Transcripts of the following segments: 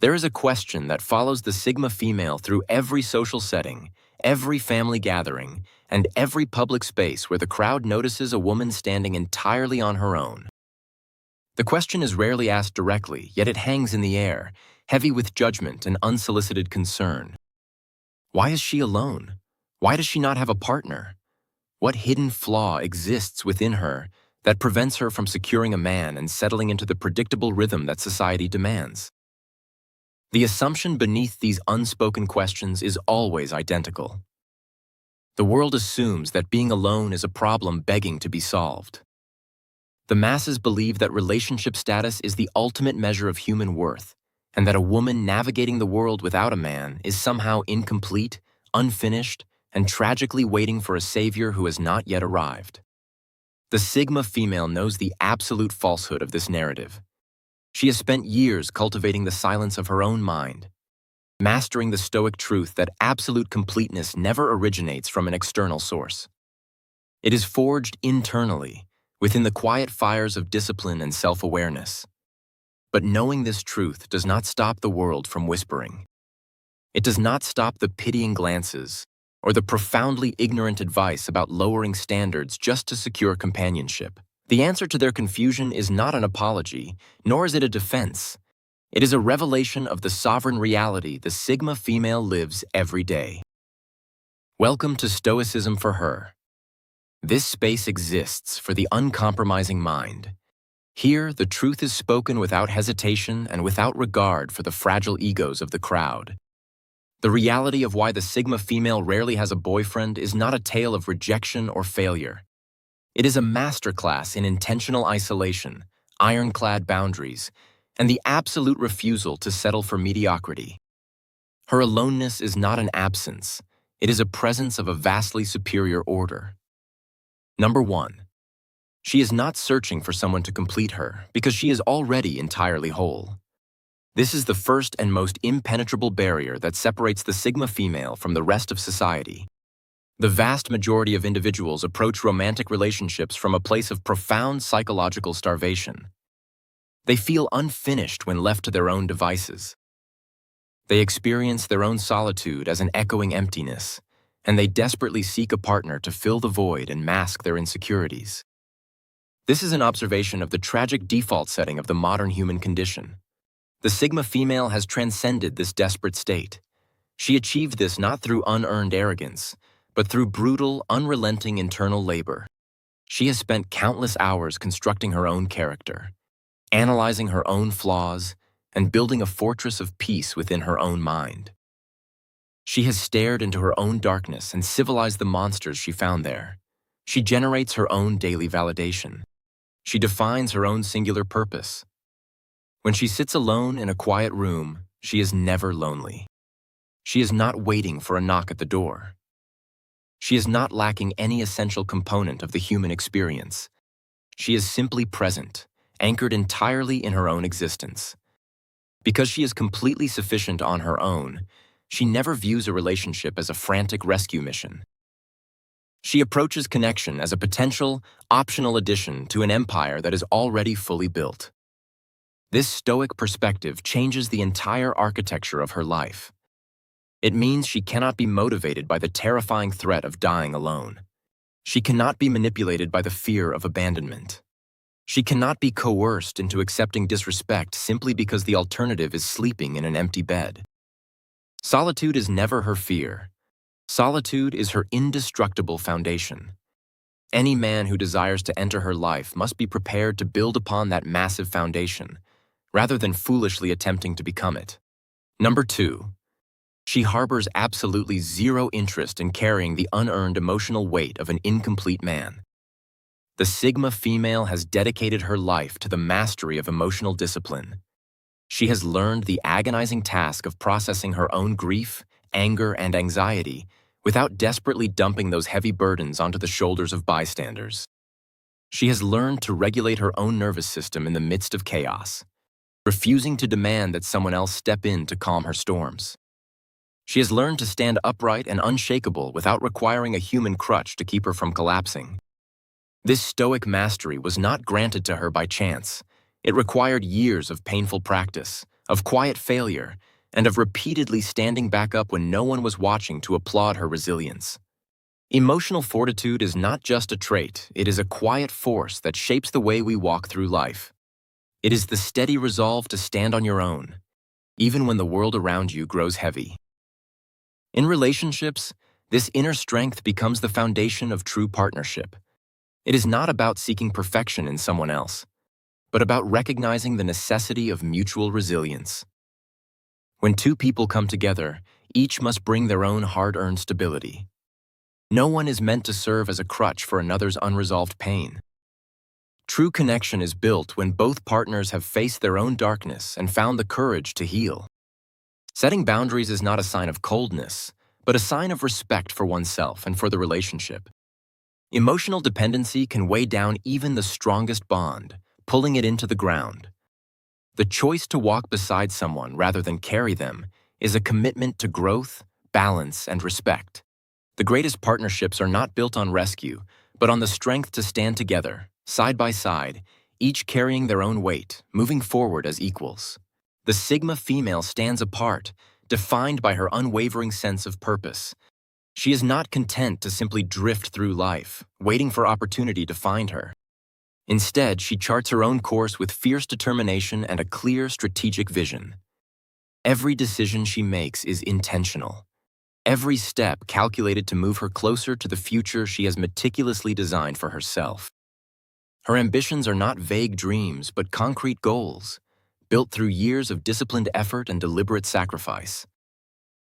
There is a question that follows the Sigma female through every social setting, every family gathering, and every public space where the crowd notices a woman standing entirely on her own. The question is rarely asked directly, yet it hangs in the air, heavy with judgment and unsolicited concern. Why is she alone? Why does she not have a partner? What hidden flaw exists within her that prevents her from securing a man and settling into the predictable rhythm that society demands? The assumption beneath these unspoken questions is always identical. The world assumes that being alone is a problem begging to be solved. The masses believe that relationship status is the ultimate measure of human worth, and that a woman navigating the world without a man is somehow incomplete, unfinished, and tragically waiting for a savior who has not yet arrived. The Sigma female knows the absolute falsehood of this narrative. She has spent years cultivating the silence of her own mind, mastering the stoic truth that absolute completeness never originates from an external source. It is forged internally, within the quiet fires of discipline and self-awareness. But knowing this truth does not stop the world from whispering. It does not stop the pitying glances or the profoundly ignorant advice about lowering standards just to secure companionship. The answer to their confusion is not an apology, nor is it a defense. It is a revelation of the sovereign reality the Sigma female lives every day. Welcome to Stoicism for Her. This space exists for the uncompromising mind. Here, the truth is spoken without hesitation and without regard for the fragile egos of the crowd. The reality of why the Sigma female rarely has a boyfriend is not a tale of rejection or failure. It is a masterclass in intentional isolation, ironclad boundaries, and the absolute refusal to settle for mediocrity. Her aloneness is not an absence. It is a presence of a vastly superior order. Number 1. She is not searching for someone to complete her because she is already entirely whole. This is the first and most impenetrable barrier that separates the Sigma female from the rest of society. The vast majority of individuals approach romantic relationships from a place of profound psychological starvation. They feel unfinished when left to their own devices. They experience their own solitude as an echoing emptiness, and they desperately seek a partner to fill the void and mask their insecurities. This is an observation of the tragic default setting of the modern human condition. The Sigma female has transcended this desperate state. She achieved this not through unearned arrogance, but through brutal, unrelenting internal labor. She has spent countless hours constructing her own character, analyzing her own flaws, and building a fortress of peace within her own mind. She has stared into her own darkness and civilized the monsters she found there. She generates her own daily validation. She defines her own singular purpose. When she sits alone in a quiet room, she is never lonely. She is not waiting for a knock at the door. She is not lacking any essential component of the human experience. She is simply present, anchored entirely in her own existence. Because she is completely sufficient on her own, she never views a relationship as a frantic rescue mission. She approaches connection as a potential, optional addition to an empire that is already fully built. This stoic perspective changes the entire architecture of her life. It means she cannot be motivated by the terrifying threat of dying alone. She cannot be manipulated by the fear of abandonment. She cannot be coerced into accepting disrespect simply because the alternative is sleeping in an empty bed. Solitude is never her fear. Solitude is her indestructible foundation. Any man who desires to enter her life must be prepared to build upon that massive foundation, rather than foolishly attempting to become it. Number 2. She harbors absolutely zero interest in carrying the unearned emotional weight of an incomplete man. The Sigma female has dedicated her life to the mastery of emotional discipline. She has learned the agonizing task of processing her own grief, anger, and anxiety without desperately dumping those heavy burdens onto the shoulders of bystanders. She has learned to regulate her own nervous system in the midst of chaos, refusing to demand that someone else step in to calm her storms. She has learned to stand upright and unshakable without requiring a human crutch to keep her from collapsing. This stoic mastery was not granted to her by chance. It required years of painful practice, of quiet failure, and of repeatedly standing back up when no one was watching to applaud her resilience. Emotional fortitude is not just a trait, it is a quiet force that shapes the way we walk through life. It is the steady resolve to stand on your own, even when the world around you grows heavy. In relationships, this inner strength becomes the foundation of true partnership. It is not about seeking perfection in someone else, but about recognizing the necessity of mutual resilience. When two people come together, each must bring their own hard-earned stability. No one is meant to serve as a crutch for another's unresolved pain. True connection is built when both partners have faced their own darkness and found the courage to heal. Setting boundaries is not a sign of coldness, but a sign of respect for oneself and for the relationship. Emotional dependency can weigh down even the strongest bond, pulling it into the ground. The choice to walk beside someone rather than carry them is a commitment to growth, balance, and respect. The greatest partnerships are not built on rescue, but on the strength to stand together, side by side, each carrying their own weight, moving forward as equals. The Sigma female stands apart, defined by her unwavering sense of purpose. She is not content to simply drift through life, waiting for opportunity to find her. Instead, she charts her own course with fierce determination and a clear strategic vision. Every decision she makes is intentional. Every step calculated to move her closer to the future she has meticulously designed for herself. Her ambitions are not vague dreams, but concrete goals, built through years of disciplined effort and deliberate sacrifice.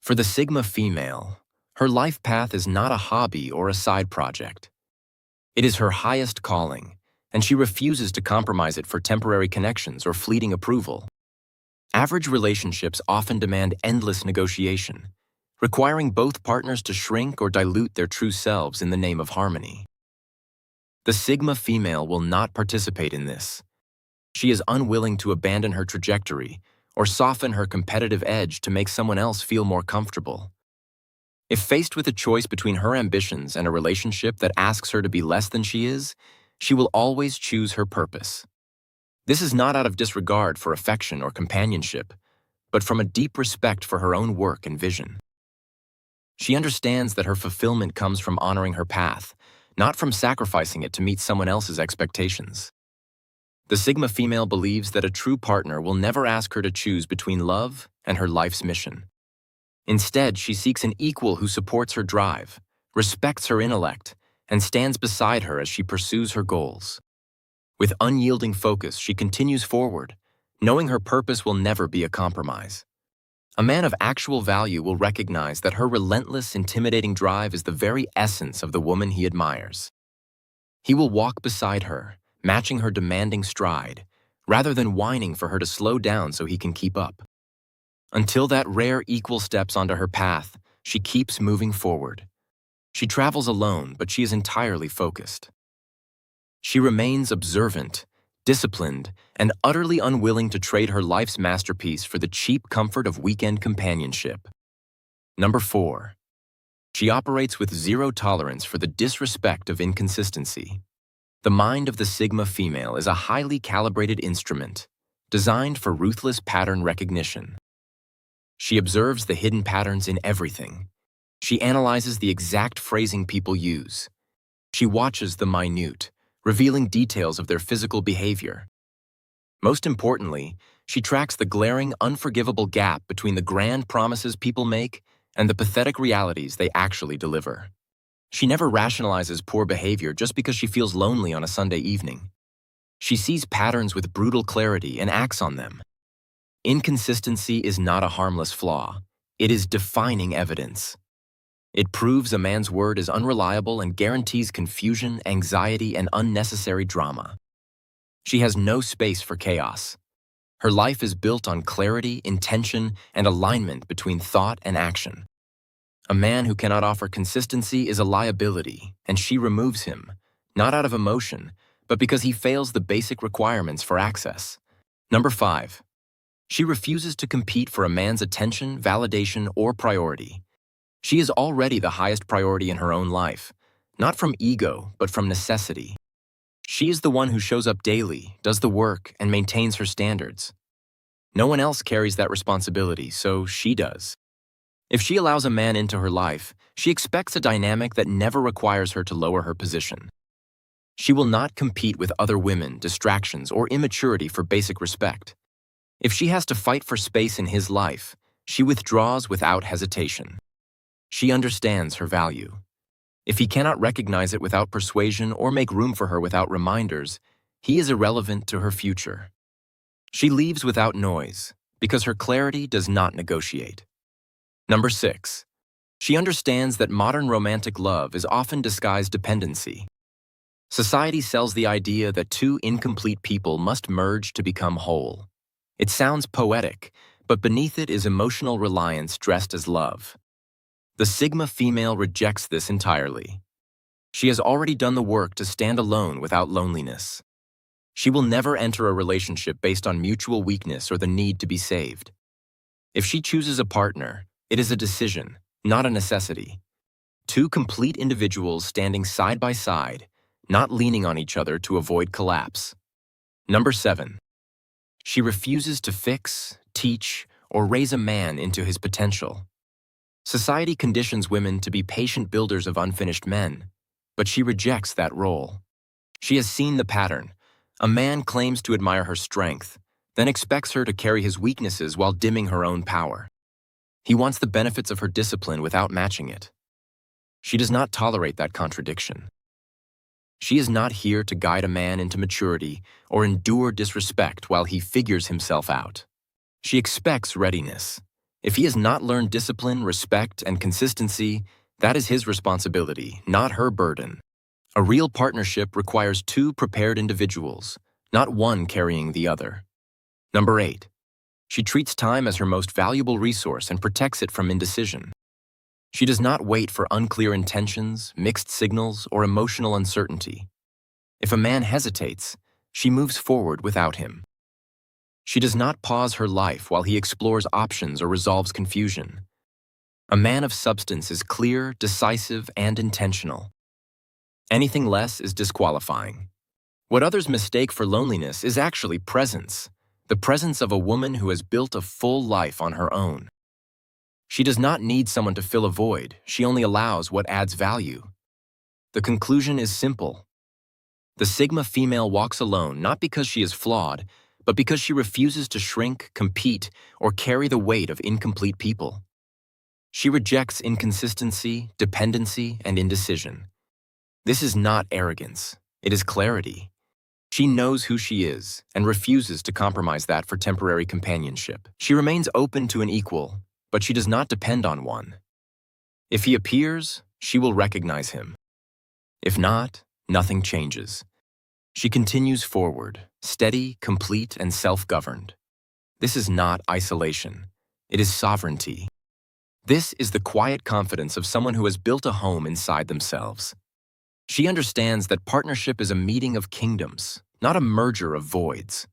For the Sigma female, her life path is not a hobby or a side project. It is her highest calling, and she refuses to compromise it for temporary connections or fleeting approval. Average relationships often demand endless negotiation, requiring both partners to shrink or dilute their true selves in the name of harmony. The Sigma female will not participate in this. She is unwilling to abandon her trajectory or soften her competitive edge to make someone else feel more comfortable. If faced with a choice between her ambitions and a relationship that asks her to be less than she is, she will always choose her purpose. This is not out of disregard for affection or companionship, but from a deep respect for her own work and vision. She understands that her fulfillment comes from honoring her path, not from sacrificing it to meet someone else's expectations. The Sigma female believes that a true partner will never ask her to choose between love and her life's mission. Instead, she seeks an equal who supports her drive, respects her intellect, and stands beside her as she pursues her goals. With unyielding focus, she continues forward, knowing her purpose will never be a compromise. A man of actual value will recognize that her relentless, intimidating drive is the very essence of the woman he admires. He will walk beside her, matching her demanding stride, rather than whining for her to slow down so he can keep up. Until that rare equal steps onto her path, she keeps moving forward. She travels alone, but she is entirely focused. She remains observant, disciplined, and utterly unwilling to trade her life's masterpiece for the cheap comfort of weekend companionship. Number 4. She operates with zero tolerance for the disrespect of inconsistency. The mind of the Sigma female is a highly calibrated instrument, designed for ruthless pattern recognition. She observes the hidden patterns in everything. She analyzes the exact phrasing people use. She watches the minute, revealing details of their physical behavior. Most importantly, she tracks the glaring, unforgivable gap between the grand promises people make and the pathetic realities they actually deliver. She never rationalizes poor behavior just because she feels lonely on a Sunday evening. She sees patterns with brutal clarity and acts on them. Inconsistency is not a harmless flaw. It is defining evidence. It proves a man's word is unreliable and guarantees confusion, anxiety, and unnecessary drama. She has no space for chaos. Her life is built on clarity, intention, and alignment between thought and action. A man who cannot offer consistency is a liability, and she removes him, not out of emotion, but because he fails the basic requirements for access. Number 5. She refuses to compete for a man's attention, validation, or priority. She is already the highest priority in her own life, not from ego, but from necessity. She is the one who shows up daily, does the work, and maintains her standards. No one else carries that responsibility, so she does. If she allows a man into her life, she expects a dynamic that never requires her to lower her position. She will not compete with other women, distractions, or immaturity for basic respect. If she has to fight for space in his life, she withdraws without hesitation. She understands her value. If he cannot recognize it without persuasion or make room for her without reminders, he is irrelevant to her future. She leaves without noise because her clarity does not negotiate. Number 6. She understands that modern romantic love is often disguised dependency. Society sells the idea that two incomplete people must merge to become whole. It sounds poetic, but beneath it is emotional reliance dressed as love. The Sigma female rejects this entirely. She has already done the work to stand alone without loneliness. She will never enter a relationship based on mutual weakness or the need to be saved. If she chooses a partner, it is a decision, not a necessity. Two complete individuals standing side by side, not leaning on each other to avoid collapse. Number 7. She refuses to fix, teach, or raise a man into his potential. Society conditions women to be patient builders of unfinished men, but she rejects that role. She has seen the pattern. A man claims to admire her strength, then expects her to carry his weaknesses while dimming her own power. He wants the benefits of her discipline without matching it. She does not tolerate that contradiction. She is not here to guide a man into maturity or endure disrespect while he figures himself out. She expects readiness. If he has not learned discipline, respect, and consistency, that is his responsibility, not her burden. A real partnership requires two prepared individuals, not one carrying the other. Number 8. She treats time as her most valuable resource and protects it from indecision. She does not wait for unclear intentions, mixed signals, or emotional uncertainty. If a man hesitates, she moves forward without him. She does not pause her life while he explores options or resolves confusion. A man of substance is clear, decisive, and intentional. Anything less is disqualifying. What others mistake for loneliness is actually presence, the presence of a woman who has built a full life on her own. She does not need someone to fill a void, she only allows what adds value. The conclusion is simple. The Sigma female walks alone not because she is flawed, but because she refuses to shrink, compete, or carry the weight of incomplete people. She rejects inconsistency, dependency, and indecision. This is not arrogance, it is clarity. She knows who she is and refuses to compromise that for temporary companionship. She remains open to an equal, but she does not depend on one. If he appears, she will recognize him. If not, nothing changes. She continues forward, steady, complete, and self-governed. This is not isolation. It is sovereignty. This is the quiet confidence of someone who has built a home inside themselves. She understands that partnership is a meeting of kingdoms, not a merger of voids.